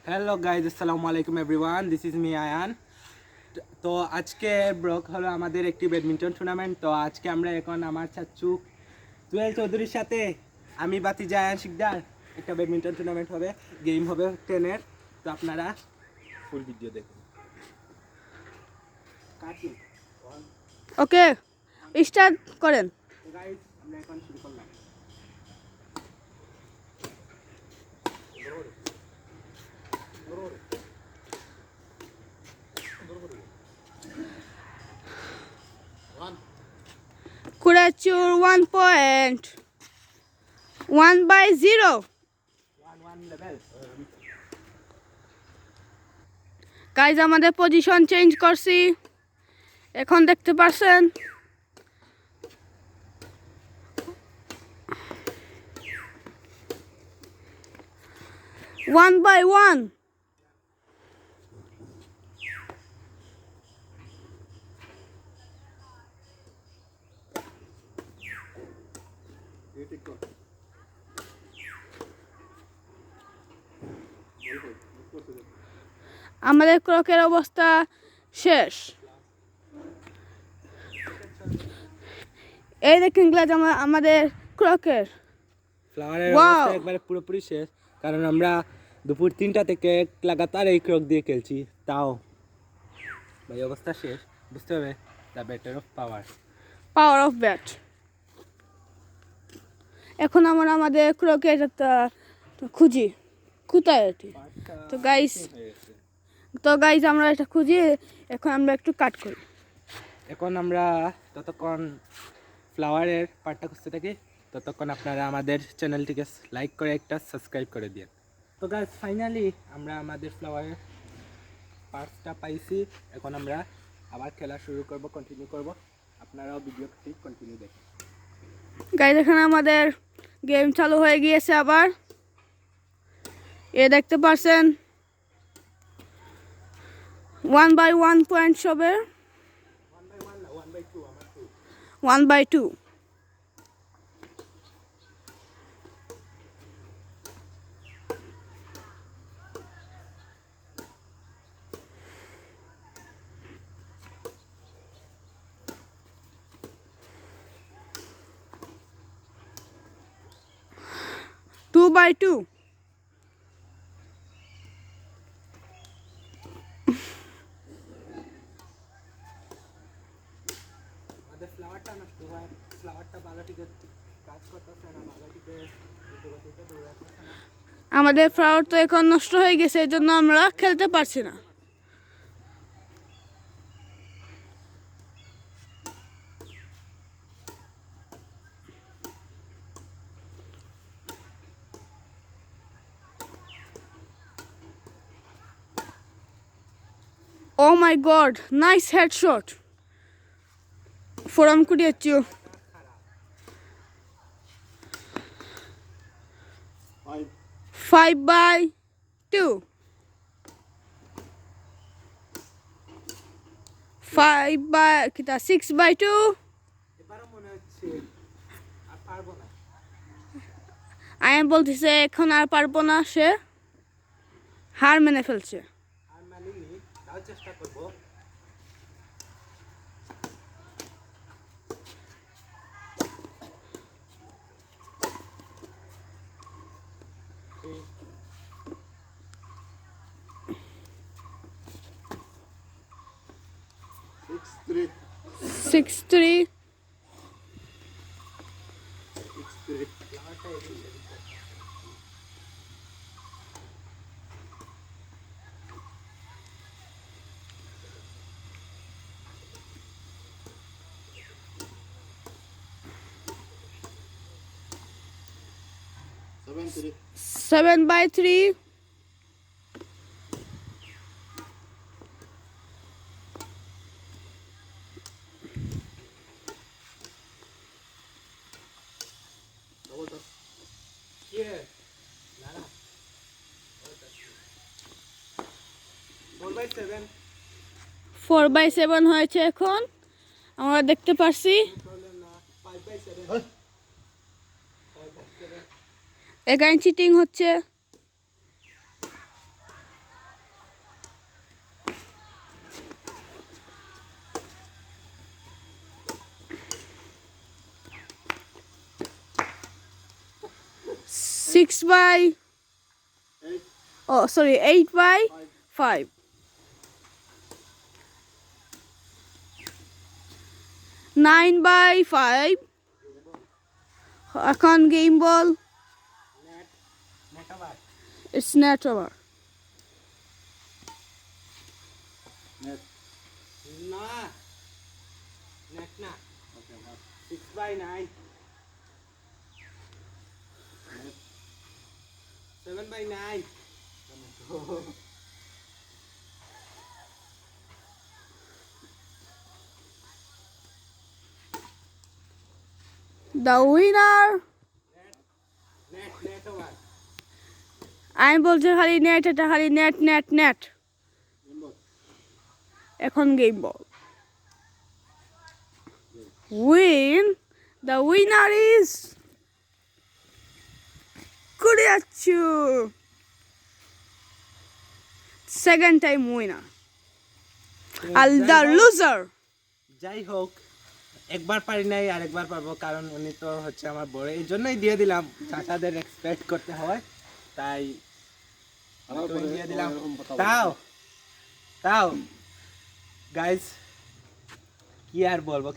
Hello guys, আসসালামু আলাইকুম everyone, this is me Ayan. তো আজকে ব্লগ হলো আমাদের একটি ব্যাডমিন্টন টুর্নামেন্ট। তো আজকে আমরা এখন আমার চাচু জুয়েল চৌধুরীর সাথে আমি বাতিজা আয়ান শিকদার একটা ব্যাডমিন্টন টুর্নামেন্ট হবে, গেম হবে 10-এর। তো আপনারা ফুল ভিডিও দেখুন। ওকে, স্টার্ট করেন। গাইজ, আমরা এখন শুরু করলাম। Kurachu 1 point. 1/0. 1-1 লেভেল। গাইজ আমাদের পজিশন চেঞ্জ করছি, এখন দেখতে পাচ্ছেন। One by one. আমাদের ক্রকের অবস্থা শেষ। এই দেখেন গ্লাস আমাদের ক্রকের। ফ্লাওয়ারের Wow! অবস্থা একবারে পুরোপুরি শেষ, কারণ আমরা দুপুর 3টা থেকে লাগাতার এই ক্রক দিয়ে খেলছি। তাও ভাই অবস্থা শেষ, বুঝতে হবে the better of power. Power of bat. এখন আমরা আমাদের ক্রকের খুঁজি কোথায় এটি। তো গাইস আমরা এটা খুঁজি, এখন আমরা একটু কাট করি। এখন আমরা ততক্ষণ ফ্লাওয়ারের পার্টটা খুঁজতে থাকি, ততক্ষণ আপনারা আমাদের চ্যানেলটিকে লাইক করে একটা সাবস্ক্রাইব করে দিন। তো গাইস, ফাইনালি আমরা আমাদের ফ্লাওয়ারের পার্টসটা পাইছি। এখন আমরা আবার খেলা শুরু করব, কন্টিনিউ করব। আপনারাও ভিডিওটি কন্টিনিউ দেখুন। গাইস এখানে আমাদের গেম চালু হয়ে গিয়েছে আবার। এ দেখতে পাচ্ছেন 1/1 পয়েন্ট হবে। 1/2। 2/2। আমাদের ফ্লাওয়ারটা নষ্ট হয়, ফ্লাওয়ারটা ভালোটিকে কাজ করতেছে না, ভালোটিকে দৌড়াচ্ছে না। আমাদের ফ্লাওয়ার তো এখন নষ্ট হয়ে গেছে, এই জন্য আমরা খেলতে পারছি না। Oh my god, nice headshot from Kuriachu. 5/2। 6/2। এবারও মনে হচ্ছে আর পারবো না। আয়ান বলতেছে এখন আর পারবো না, সে হার মেনে ফেলছে। আর মানিনি, তাও চেষ্টা করবো। Six, 6/3। three. 7/3। 4/7 হয়েছে এখন আমরা দেখতে পাচ্ছি। এখানে চিটিং হচ্ছে। 8/5. 9/5. এখন গেম বল। নেট আবার It's net over. না নেট না 6/9 7/9 The winner. নেট ওভার আমি বলছি খালি নেট, এটা খালি নেট নেট নেট। এখন game ball. The winner is Kuriachu. Second time winner. And the loser. যাই হোক, একবার পারি নাই আর একবার পারবো, কারণ উনি তো হচ্ছে আমার বড়, এই জন্যই দিয়ে দিলাম। চাচাদের এক্সপেক্ট করতে হয়, তাই দিয়ে দিলাম। তাও তাও গাইস কি আর বলবো।